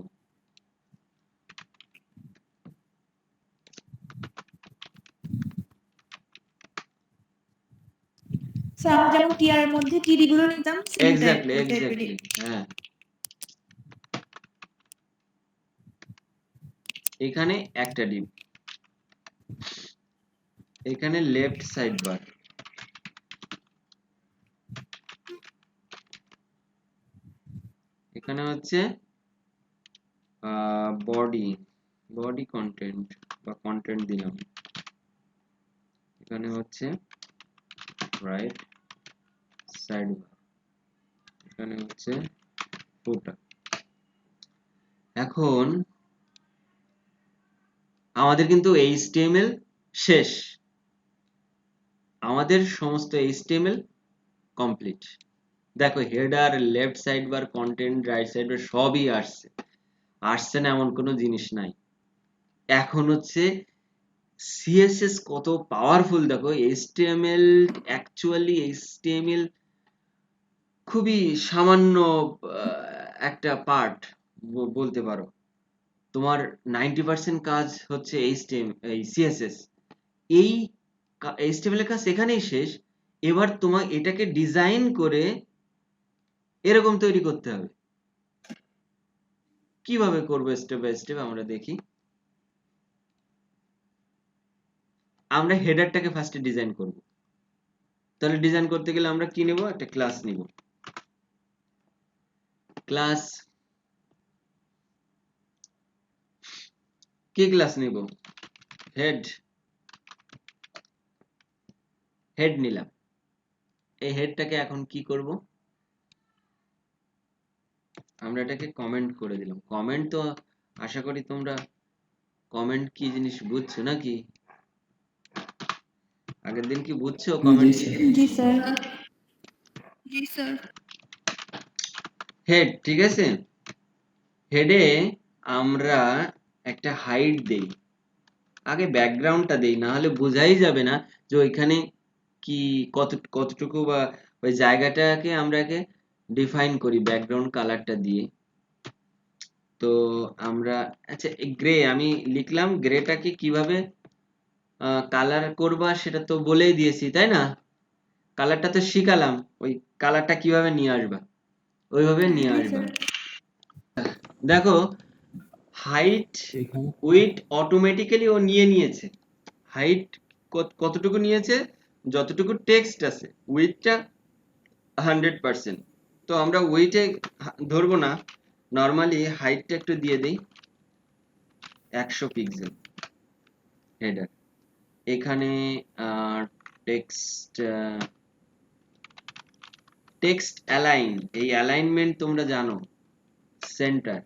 স্যার আমরা যেমন টিআর এর মধ্যে টিডি গুলো নিতাম সেম এক্স্যাক্টলি, টাইপেরই। এক্স্যাক্টলি, হ্যাঁ। এখানে একটা ডিপ, এখানে লেফট সাইড বার, এখানে হচ্ছে বডি, বডি কন্টেন্ট বা কন্টেন্ট দিলাম, এখানে হচ্ছে রাইট সাইড বার, এখানে হচ্ছে ফুটার। এখন আমাদের কিন্তু HTML শেষ, আমাদের সমস্ত HTML কমপ্লিট। দেখো header, left side bar, content, right side bar সবই আসছে, আসছে না এমন কোনো জিনিস নাই। এখন হচ্ছে CSS কত পাওয়ারফুল দেখো। HTML খুবই সামান্য একটা পার্ট বলতে পারো। তোমার 90% কাজ হচ্ছে এই CSS। এই HTML এর কাজ এখানেই শেষ। এবার তোমার এটাকে ডিজাইন করে এরকম তৈরি করতে হবে। কিভাবে করবো স্টেপ বাই স্টেপ আমরা দেখি। আমরা হেডারটাকে ফার্স্টে ডিজাইন করব। তাহলে ডিজাইন করতে গেলে আমরা কি নেব? একটা ক্লাস নিব। ক্লাস, কি ক্লাস নিব? হেড, হেড নিলাম। এই হেডটাকে এখন কি করব? আমরা এটাকে কমেন্ট করে দিলাম। কমেন্ট তো আশা করি তোমরা কমেন্ট কি জিনিস বুঝছো নাকি? আগের দিন কি বুঝছো কমেন্ট কি জিনিস? জি স্যার। জি স্যার। হেড, ঠিক আছে। হেডে আমরা একটা হাইট দেই, আগে ব্যাকগ্রাউন্ডটা দেই, না হলে বোঝাই যাবে না যে ওইখানে কি কতটুকু বা ওই জায়গাটাকে আমরা ডিফাইন করি ব্যাকগ্রাউন্ড কালারটা দিয়ে। তো আমরা আচ্ছা গ্রে আমি লিখলাম, গ্রেটাকে কিভাবে কালার করবা সেটা তো বলেই দিয়েছি তাই না? কালারটা তো শিখালাম, ওই কালারটা কিভাবে নিয়ে আসবা ওইভাবে নিয়ে জি আসবা। স্যার। দেখো হাইট এখানে উইথ অটোমেটিক্যালি ও নিয়ে নিয়েছে। হাইট কতটুকু নিয়েছে? যতটুকু টেক্সট আছে। উইথটা 100%। তো আমরা উইথে ধরবো না, নরমালি হাইটটা একটু দিয়ে দেই 100 পিক্সেল হেডার। এখানে টেক্সট, টেক্সট অ্যালাইন, এই অ্যালাইনমেন্ট তোমরা জানো, সেন্টার,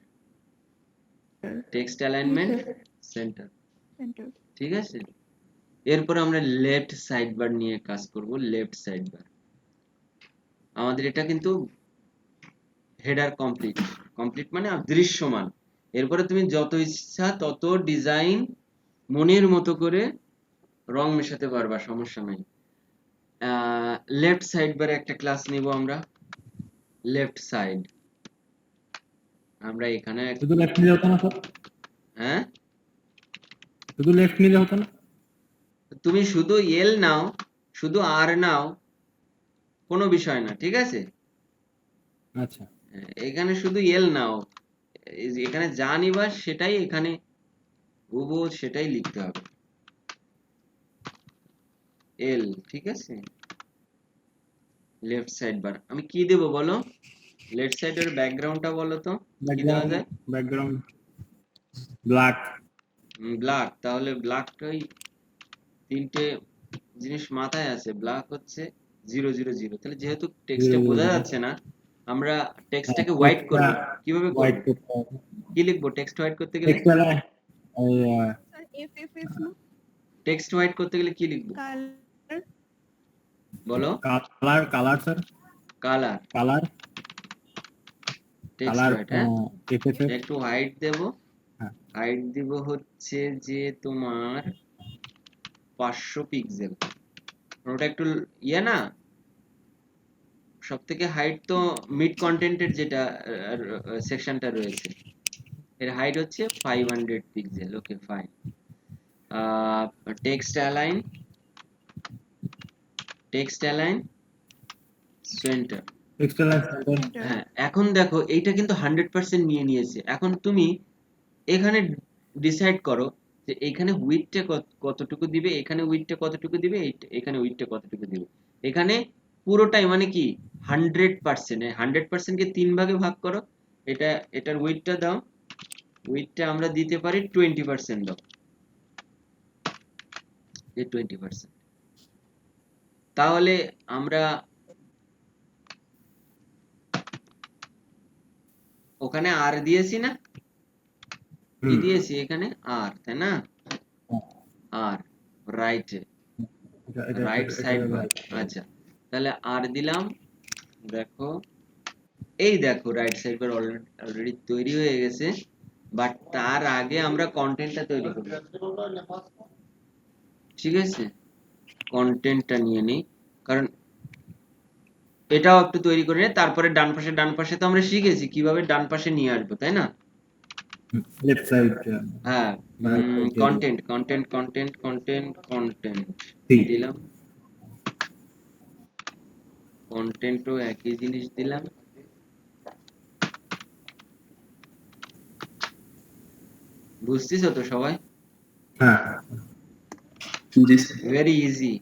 টেক্সট অ্যালাইনমেন্ট সেন্টার, ঠিক আছে। এরপর আমরা লেফট সাইড বার নিয়ে কাজ করব। লেফট সাইড বার আমাদের এটা কিন্তু হেডার কমপ্লিট, কমপ্লিট মানে দৃশ্যমান। এরপরে তুমি যত ইচ্ছা তত ডিজাইন মনের মতো করে রং মেশাতে পারবা, সমস্যা নাই। লেফট সাইড বারে একটা ক্লাস নিব আমরা। লেফট সাইড আমরা এখানে শুধু লেফট নিলে হতো না স্যার? হ্যাঁ, শুধু লেফট নিলে হতো না? তুমি শুধু এল নাও, শুধু আর নাও, কোনো বিষয় না, ঠিক আছে। আচ্ছা। এখানে শুধু এল নাও, এখানে যা নিবা সেটাই এখানে হুবহু সেটাই লিখতে হবে, এল, ঠিক আছে। লেফট সাইড বার আমি কি দেব বলো? লেফট সাইডের ব্যাকগ্রাউন্ডটা বলো তো কি দেওয়া যায়? Background black. ব্ল্যাক, তাহলে ব্ল্যাকটাই তিনটে জিনিস মাথায় আছে। ব্ল্যাক হচ্ছে 000, তাহলে যেহেতু টেক্সটে বোঝা যাচ্ছে না, আমরা টেক্সটটাকে হোয়াইট করব। কিভাবে হোয়াইট করব? করতে হবে। কি লিখবো টেক্সট হোয়াইট করতে গেলে? টেক্সট ওই স্যার এফএফএফ না টেক্সট হোয়াইট করতে গেলে কি লিখবো কালার। বলো? Colour sir, colour, colour text colour white, হ্যাঁ। এফএফএফ। একটু হাইট দেব, হ্যাঁ। হাইট দিব হচ্ছে যে তোমার 500 পিক্সেল, ওটা একটু ইয়ে না, সব থেকে হাইট তো মিড কন্টেন্টের যেটা সেকশনটা রয়েছে এর হাইট হচ্ছে 500 pixel. Okay fine. Text align, text align centre. External centre. হ্যাঁ, এখন দেখো এইটা কিন্তু 100% নিয়ে নিয়েছে। এখন তুমি এখানে ডিসাইড করো যে এখানে উইডথটা কতটুকু দিবে, এখানে উইডথটা কতটুকু দিবে, এখানে উইডথটা কতটুকু দিবে। এখানে পুরোটাই মানে কি 100%, 100% কে 3 ভাগে ভাগ করো। এটা এটার উইডথটা দাও, উইডথটা আমরা দিতে পারি 20% দাও, এই 20%। তাহলে আমরা ওখানে আর দিয়েছি না, কি দিয়েছি এখানে আর, তাই না? আর রাইট, রাইট সাইড বার। আচ্ছা, তাহলে আর দিলাম। দেখো এই দেখো রাইট সাইড বার অলরেডি তৈরি হয়ে গেছে, বাট তার আগে আমরা কন্টেন্টটা তৈরি করব। ঠিক আছে, কন্টেন্টটা নিয়ে নিই, কারণ এটাও একটু তৈরি করে নিই। তারপরে ডান পাশে তো আমরা শিখেছি কিভাবে ডান পাশে নিয়ে আসবো, তাই না? Left side. হ্যাঁ, কন্টেন্ট দিলাম, কন্টেন্টও একই জিনিস দিলাম। বুঝছিস তো সবাই? হ্যাঁ, জি স্যার। Very easy.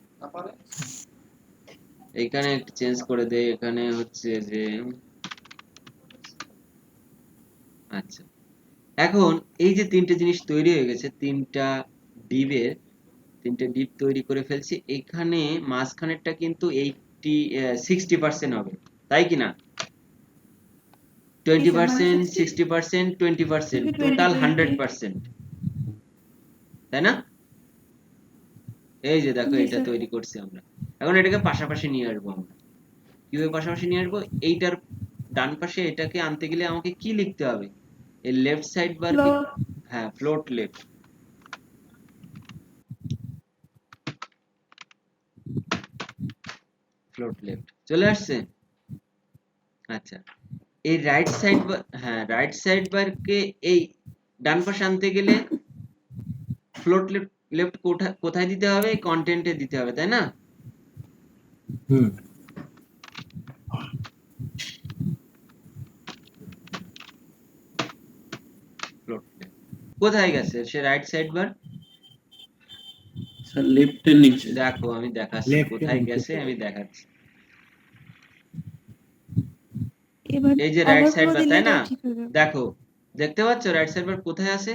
এখানে একটু চেঞ্জ করে দেই, এখানে হচ্ছে যে আচ্ছা, এখন এই যে তিনটে জিনিস তৈরি হয়ে গেছে, তিনটা ডিপ তৈরি করে ফেলছি। এখানে মাঝখানেরটা কিন্তু 60% হবে, তাই কি না? 20%, 60%, 20%, টোটাল 100%, তাই না? এই যে দেখো, এটা তৈরি করছি আমরা। এখন এটাকে পাশাপাশি নিয়ে আসবো আমরা। কিভাবে পাশাপাশি নিয়ে আসবো? এইটার ডান পাশে এটাকে আনতে গেলে আমাকে কি লিখতে হবে? এই লেফট সাইড বার কি, হ্যাঁ, ফ্লোট লেফট, ফ্লোট লেফট চলে আসছে। আচ্ছা, এই রাইট সাইড বার, হ্যাঁ, রাইট সাইড বারকে এই ডান পাশে আনতে গেলে ফ্লোট লেফট, লেফট কোথায় দিতে হবে? কন্টেন্টে দিতে হবে, তাই না? ফ্লোট লেফট কোথায় গেছে সে রাইট সাইড বার? স্যার লেফটের নিচে। দেখো আমি দেখাচ্ছি কোথায় গেছে, আমি দেখাচ্ছি। এই যে রাইট সাইড বার, তাই না? দেখো, দেখতে পাচ্ছ রাইট সাইড বার কোথায় আছে?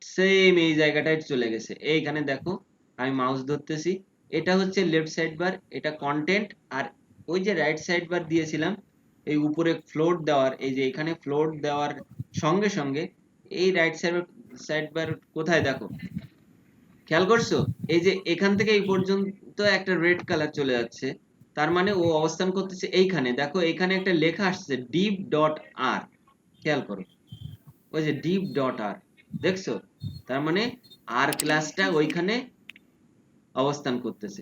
সেম এই জায়গাটায় চলে গেছে। এইখানে দেখো, আমি মাউস ধরতেছি, এটা হচ্ছে লেফট সাইড বার, এটা কন্টেন্ট। আর ওই যে রাইট সাইড বার দিয়েছিলাম এই উপরে ফ্লোট দেওয়ার, এই যে এখানে ফ্লোট দেওয়ার সঙ্গে সঙ্গে এই রাইট সাইড বার কোথায় দেখো, খেয়াল করছো? এই যে এখান থেকে এই পর্যন্ত একটা রেড কালার চলে যাচ্ছে, তার মানে ও অবস্থান করতেছে এইখানে। দেখো এখানে একটা লেখা আসছে ডিপ ডট আর, খেয়াল করো, ওই যে ডিপ ডট আর, দেখছো? তার মানে আর ক্লাসটা ওইখানে অবস্থান করতেছে।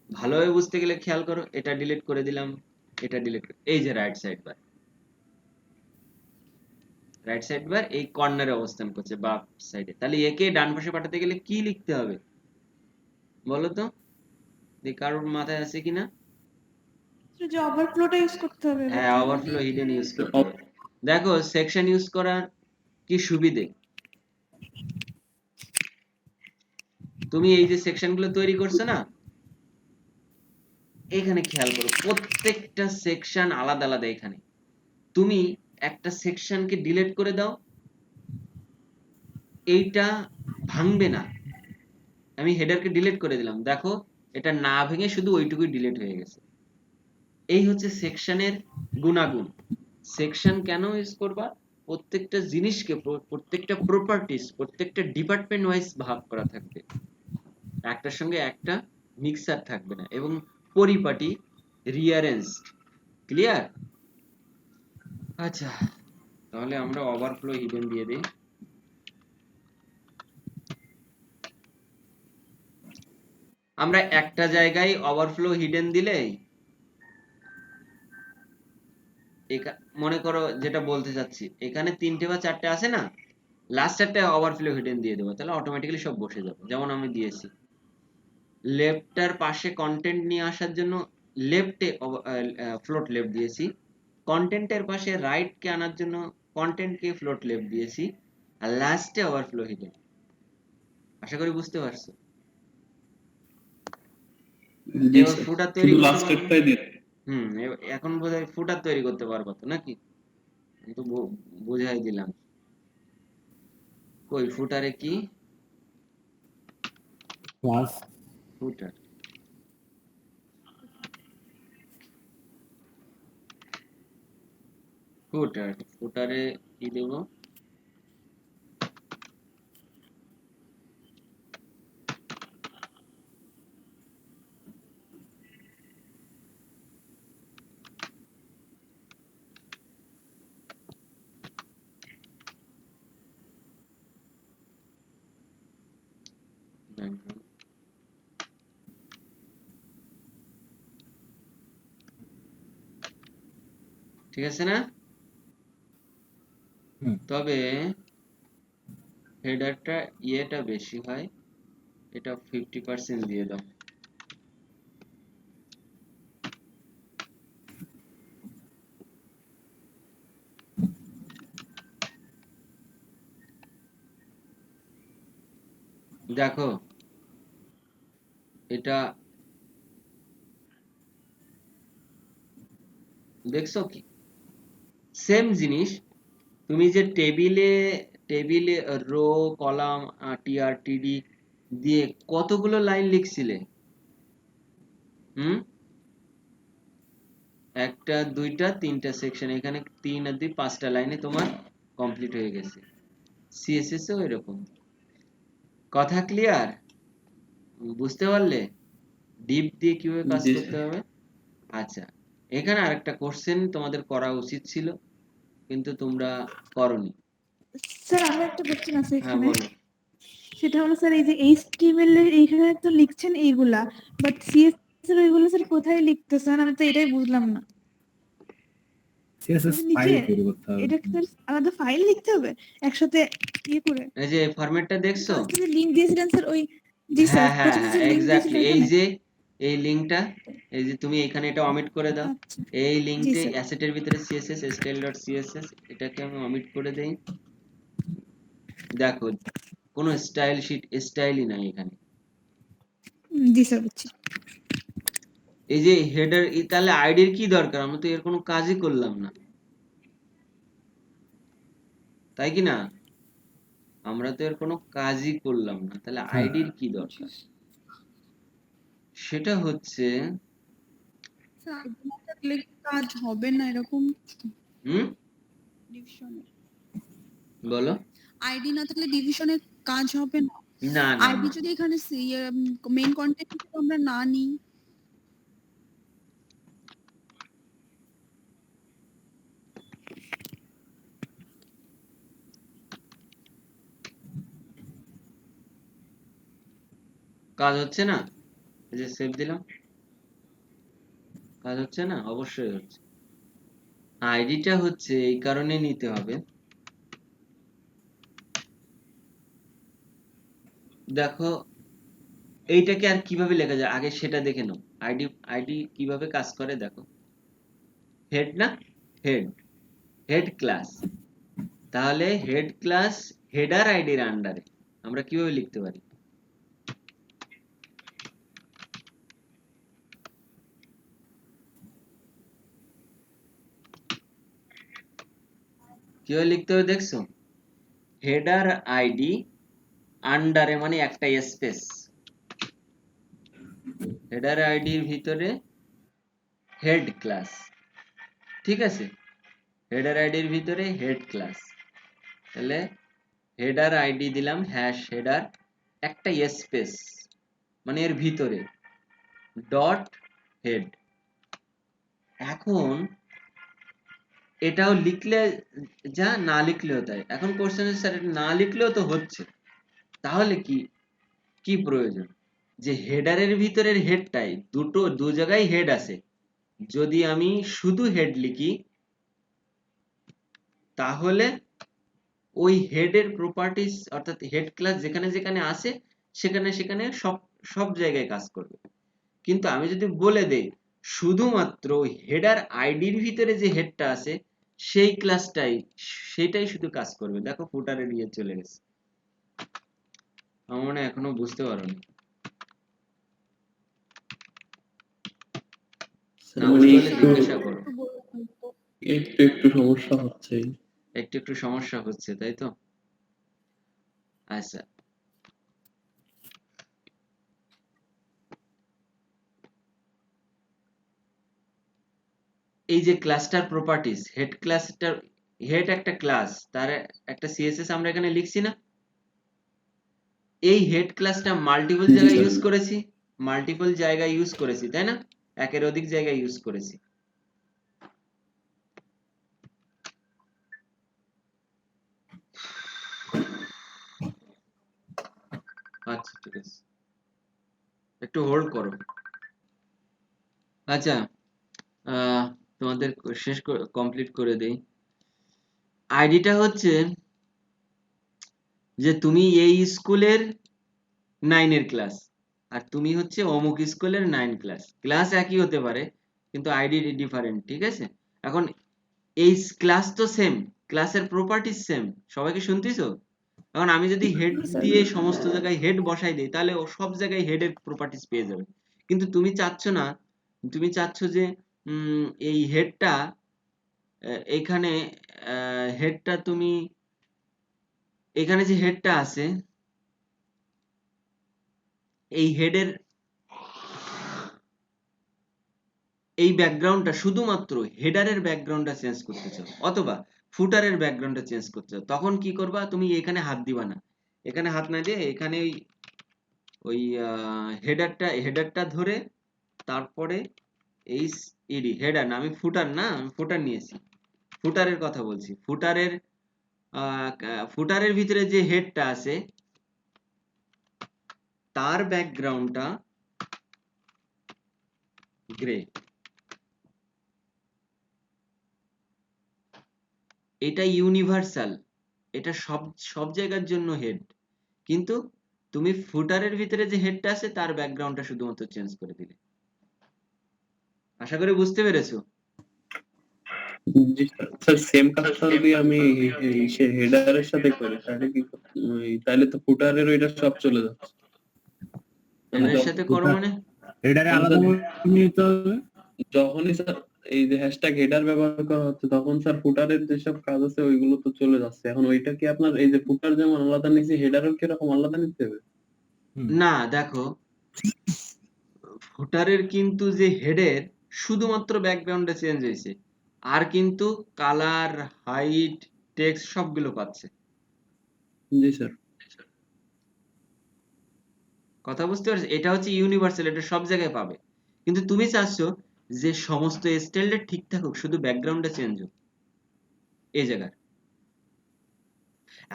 ভালোভাবে বুঝতে গেলে খেয়াল করো, এটা ডিলিট করে দিলাম, এটা ডিলিট করে, এই যে right side bar, right side bar এই কর্নারে অবস্থান করছে বাম সাইডে। তাহলে একে ডান পাশে পাঠাতে গেলে কি লিখতে হবে বলো তো, কারোর মাথায় আছে কিনা? যে ওভারফ্লোটা ইউজ করতে হবে। হ্যাঁ, ওভারফ্লো হিডেন ইউজ করতে হবে। দেখো সেকশন ইউজ করার কি সুবিধে, তুমি এই যে সেকশন গুলো তৈরি করছো না, এখানে খেয়াল করো প্রত্যেকটা সেকশন আলাদা আলাদা। এখানে তুমি একটা সেকশনকে ডিলিট করে দাও, এইটা ভাঙবে না। আমি হেডারকে ডিলিট করে দিলাম, দেখো এটা না ভেঙে শুধু ওইটুকুই ডিলিট হয়ে গেছে। এই হচ্ছে সেকশনের গুণাগুণ। সেকশন কেন ইউজ করবা? প্রত্যেকটা জিনিসকে, প্রত্যেকটা প্রপার্টিজ, প্রত্যেকটা ডিপার্টমেন্ট ওয়াইজ ভাগ করা থাকবে, একটার সঙ্গে একটা মিক্সার থাকবে না, এবং পরিপাটি, রিঅ্যারেঞ্জড। ক্লিয়ার? আচ্ছা, তাহলে আমরা ওভারফ্লো হিডেন দিয়ে দিই। আমরা একটা জায়গায় ওভারফ্লো হিডেন দিলেই মনে করো যেটা বলতে চাচ্ছি, এখানে 3টে বা 4টে আছে না, লাস্ট চারটে ওভারফ্লো হিডেন দিয়ে দেবো, তাহলে অটোমেটিক্যালি সব বসে যাবে। যেমন আমি দিয়েছি লেফটার পাশে কন্টেন্ট নিয়ে আসার জন্য লেফটে ফ্লোট লেফট দিয়েছি, কন্টেন্টের পাশে রাইট কে আনার জন্য কন্টেন্ট কে ফ্লোট লেফট দিয়েছি, আর লাস্টে ওভারফ্লো হিডেন। আশা করি বুঝতে পারছো। জি এবার স্যার, ফুটার তৈরি শুধু করতে লাস্ট পারবো। স্টেপটাই দিন। এখন বোধহয় ফুটার তৈরি করতে পারবো তো নাকি? আমি তো বোঝাই দিলাম। কই ফুটারে কি? ক্লাস ফুটার ফুটারে কি দেবো? ঠিক আছে না? হুম। তবে হেডারটা ইয়েটা বেশি হয়, এটা 50% দিয়ে দাও। দেখো এটা দেখছো কি সেম জিনিস, তুমি যে টেবিলে রো কলাম টিআর টিডি দিয়ে কতগুলো লাইন লিখছিলে, হুম, একটা দুইটা তিনটা সেকশন, এখানে 3 আর 2 5টা লাইনে তোমার কমপ্লিট হয়ে গেছে। সিএসএস এও এরকম। কথা ক্লিয়ার? বুঝতে পারলে ডিপ দিয়ে কিভাবে কাজ জি করতে স্যার। হবে? আচ্ছা, এখানে আরেকটা কোশ্চেন তোমাদের করা উচিত ছিল কিন্তু তোমরা করনি। স্যার আমার একটা কোশ্চেন আছে হ্যাঁ এখানে, বলো। সেটা হলো স্যার এই যে এইচটিএমএল এর এখানে তো লিখছেন এইগুলা, বাট সিএসএস এর ওইগুলো স্যার কোথায় লিখতেছেন? আমি তো এটাই বুঝলাম না। সিএসএস নিচে ফাইল তৈরি করতে হবে। এটা কি স্যার আলাদা ফাইল লিখতে হবে একসাথে ইয়ে করে? এই যে ফরম্যাটটা দেখছো? ফার্স্টে যে লিংক দিয়েছিলেন স্যার ওই, জি স্যার হ্যাঁ হ্যাঁ প্রথমে হ্যাঁ যে লিংক দিয়েছিলেন এক্স্যাক্টলি, এই এখানে। যে এই লিংকটা, এই যে তুমি এখানে এটা অমিট করে দাও, আচ্ছা এই জি লিংকে স্যার। অ্যাসেটের ভিতরে সিএসএস style.css এটাকে আমি অমিট করে দেই। দেখো কোনো স্টাইল শিট স্টাইলই নাই এখানে। জি স্যার বুঝছি। এই যে হেডার, তাহলে আইডির কি দরকার? আমরা তো এর কোনো কাজই করলাম না, তাই কি না? আমরা তো এর কোনো কাজই করলাম না, তাহলে হ্যাঁ। আইডির কি দরকার? সেটা হচ্ছে স্যার এগুলো থাকলে কাজ হবে না এরকম হুম, ডিভিশনে? বলো। আইডি না থাকলে ডিভিশনে কাজ হবে না? না না আইডি না, যদি এখানে মেইন কন্টেন্ট আমরা না নিই? কাজ হচ্ছে না। এই যে সেভ দিলাম, কাজ হচ্ছে না? অবশ্যই হচ্ছে। আইডিটা হচ্ছে এই কারণে নিতে হবে, দেখো এইটাকে আর কিভাবে লেখা যায় আগে সেটা দেখে নাও। আইডি আইডি কিভাবে কাজ করে দেখো। হেড না, হেড, হেড ক্লাস, তাহলে হেড ক্লাস হেডার আইডির আন্ডারে আমরা কিভাবে লিখতে পারি? কিভাবে লিখতে হবে দেখছো? হেডার আইডি আন্ডারে মানে একটা স্পেস, হেডার আইডির ভিতরে হেড ক্লাস, ঠিক আছে, হেডার আইডির ভিতরে হেড ক্লাস, তাহলে হেডার আইডি দিলাম হ্যাশ হেডার একটা স্পেস মানে এর ভিতরে ডট হেড। এখন এটাও লিখলে যা, না লিখলেও তাই। এখন কোশ্চেন স্যার এটা না লিখলেও তো হচ্ছে, তাহলে কি কি প্রয়োজন? যে হেডারের ভিতরের হেডটাই দু জায়গায় হেড আছে, যদি আমি শুধু হেড লিখি তাহলে ওই হেডের প্রপার্টিজ অর্থাৎ হেড ক্লাস যেখানে যেখানে আছে সেখানে সেখানে সব সব জায়গায় কাজ করবে। কিন্তু আমি যদি বলে দেই শুধুমাত্র হেডার আইডির ভিতরে যে হেডটা আছে সেই ক্লাসটাই সেটাই শুধু কাজ করবে। দেখো ফুটারে নিয়ে চলে গেছে। আমার মনে হয় এখনো বুঝতে পারোনি। না মানে বুঝতে পারলে একটু জিজ্ঞাসা করো। একটু সমস্যা হচ্ছে। একটু একটু সমস্যা হচ্ছে তাই তো? আচ্ছা, এই যে ক্লাসটার প্রপার্টিজ, হেড ক্লাসটার হেড একটা ক্লাস, তার একটা সিএসএস আমরা এখানে লিখছি না? এই হেড ক্লাসটা মাল্টিপল জি জায়গায় স্যার। ইউজ করেছি, মাল্টিপল জায়গায় ইউজ করেছি তাই না? একের অধিক জায়গায় ইউজ করেছি। আচ্ছা ঠিক আছে, একটু হোল্ড করো। আচ্ছা, তোমাদের শেষ কমপ্লিট করে দেই। আইডিটা হচ্ছে যে তুমি এই স্কুলের 9 এর ক্লাস, আর তুমি হচ্ছে অমুক স্কুলের 9 ক্লাস। ক্লাস একই হতে পারে কিন্তু আইডি ডিফারেন্ট, ঠিক আছে? এখন এই ক্লাস তো সেম, ক্লাসের প্রপার্টিজ সেম, সবাই কি শুনতেছো? এখন আমি যদি হেড স্যার। দিয়ে সমস্ত জায়গায় হেড বসাই দিই তাহলে ও সব জায়গায় হেডের প্রপার্টিজ পেয়ে যাবে। কিন্তু তুমি চাচ্ছ না, তুমি চাচ্ছ যে এই হেডটা এখানে হেডটা তুমি এখানে যে হেডটা আছে এই হেডের এই ব্যাকগ্রাউন্ডটা শুধুমাত্র হেডারের ব্যাকগ্রাউন্ডটা চেঞ্জ করতে চাও অথবা ফুটারের ব্যাকগ্রাউন্ডটা চেঞ্জ করতে চাও, তখন কি করবা? তুমি এখানে হাত দিবা না, এখানে হাত না দিয়ে এখানে ওই হেডারটা ধরে তারপরে এই ইডি হেডার না, আমি ফুটার না, আমি ফুটার নিয়েছি, ফুটারের কথা বলছি। ফুটারের ভিতরে যে হেডটা আছে তার ব্যাকগ্রাউন্ডটা গ্রে। এটা ইউনিভার্সাল, এটা সব সব জায়গার জন্য হেড, কিন্তু তুমি ফুটারের ভিতরে যে হেডটা আছে তার ব্যাকগ্রাউন্ডটা শুধুমাত্র চেঞ্জ করে দিলে। আশা করি বুঝতে পেরেছো। জি স্যার। স্যার সেম কাজটা যদি আমি সে হেডারের সাথে করি তাহলে কি তাহলে তো ফুটারের ওইটা সব চলে যাচ্ছে। মানে হেডারের সাথে করো মানে এটারে মানে আলাদা স্যার করে নিতে হবে। যখনই স্যার এই যে হ্যাশট্যাগ হেডার ব্যবহার করা হচ্ছে তখন স্যার ফুটারের যেসব কাজ আছে ওইগুলো তো চলে যাচ্ছে। এখন ওইটা কি আপনার এই যে ফুটার যেমন আলাদা নিচ্ছে হেডারও কি এরকম আলাদা নিতে হবে? না, দেখো ফুটারের কিন্তু যে হেডের শুধুমাত্র ব্যাকগ্রাউন্ডে চেঞ্জ হয়েছে, আর কিন্তু কালার, হাইট, টেক্সট সবগুলো পাচ্ছে। জি স্যার। কথা বুঝতে পারছো? এটা হচ্ছে ইউনিভার্সাল, এটা সব জায়গায় পাবে। কিন্তু তুমি চাচ্ছো যে সমস্ত স্টাইলটা ঠিক থাকুক, শুধু ব্যাকগ্রাউন্ডটা চেঞ্জ হোক এই জায়গায়।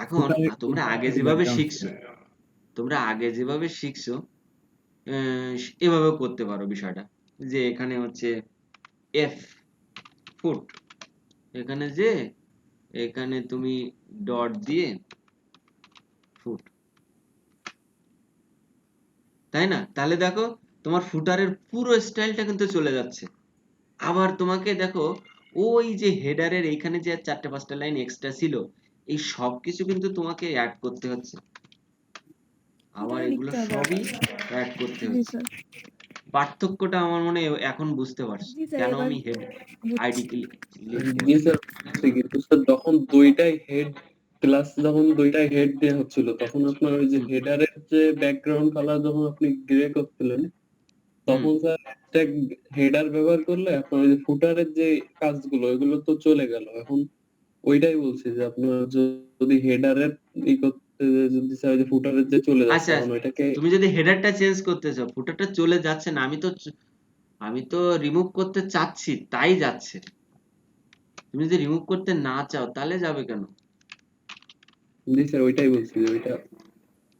এখন তোমরা আগে যেভাবে শিখছো, তোমরা আগে যেভাবে শিখছো এভাবেও করতে পারো বিষয়টা, যে এখানে হচ্ছে এফ ফুট, এখানে যে এখানে তুমি ডট দিয়ে ফুট, তাই না? তাহলে দেখো তোমার ফুটারের পুরো স্টাইলটা কিন্তু চলে যাচ্ছে। আবার তোমাকে দেখো ওই যে হেডারের এইখানে যে 4-5টা লাইন এক্সট্রা ছিল এই সবকিছু কিন্তু তোমাকে অ্যাড করতে হচ্ছে, আবার এটাও এগুলো লিখতে হবে সবই আবার। অ্যাড করতে জি হচ্ছে। স্যার। পার্থক্যটা আমার মনে হয় এখন বুঝতে পারছো জি স্যার, কেন এবার আমি হেড আইডি বুঝছি। লিখবো। জি স্যার বুঝছি, কিন্তু স্যার যখন দুইটাই হেড ক্লাস যখন দুইটাই হেড দেওয়া হচ্ছিল তখন আপনার ওই যে হুম হেডারের যে ব্যাকগ্রাউন্ড কালার যখন আপনি গ্রে করছিলেন হুম তখন স্যার হ্যাশট্যাগ হেডার ব্যবহার করলে আপনার ওই যে ফুটারের যে কাজগুলো ওইগুলো তো চলে গেল। এখন ওইটাই বলছি যে আপনার যদি হেডারের ই করতে যদি চাই যে ফুটারের যে চলে যাচ্ছে আচ্ছা, এখন ওইটাকে তুমি যদি হেডারটা চেঞ্জ করতে চাও, ফুটারটা চলে যাচ্ছে না, আমি তো রিমুভ করতে চাচ্ছি তাই যাচ্ছে। তুমি যদি রিমুভ করতে না চাও তাহলে যাবে কেন? জি স্যার ওইটাই বলছি যে ওইটা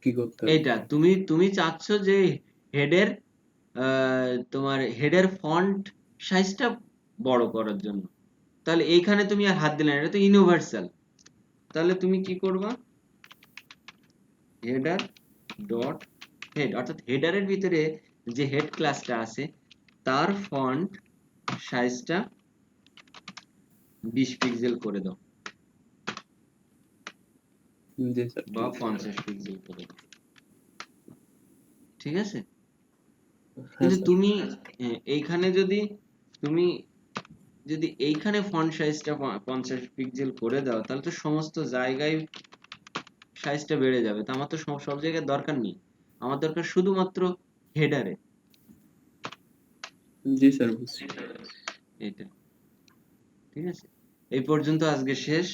কি করতে হবে। এইটা তুমি তুমি চাচ্ছ যে হেডের তোমার হেডের ফন্ট সাইজটা বড় করার জন্য। তাহলে এইখানে তুমি আর হাত দিলে না, এটা তো ইউনিভার্সাল। তাহলে তুমি কি করবা, হেডার ডট হেড, অর্থাৎ হেডারের ভিতরে যে হেড ক্লাসটা আছে তার ফন্ট সাইজটা 20 পিক্সেল করে দাও জি স্যার বা 50 পিক্সেল করে দাও, ঠিক আছে? হ্যাঁ কিন্তু স্যার তুমি এইখানে তুমি যদি এইখানে ফন্ট সাইজটা 50 পিক্সেল করে দাও, তাহলে তো সমস্ত জায়গায় সাইজটা বেড়ে যাবে। তো আমার তো সব জায়গায় দরকার নেই, আমার দরকার শুধুমাত্র হেডারে। জি স্যার বুঝছি। এটা ঠিক আছে, এই পর্যন্ত আজকে শেষ।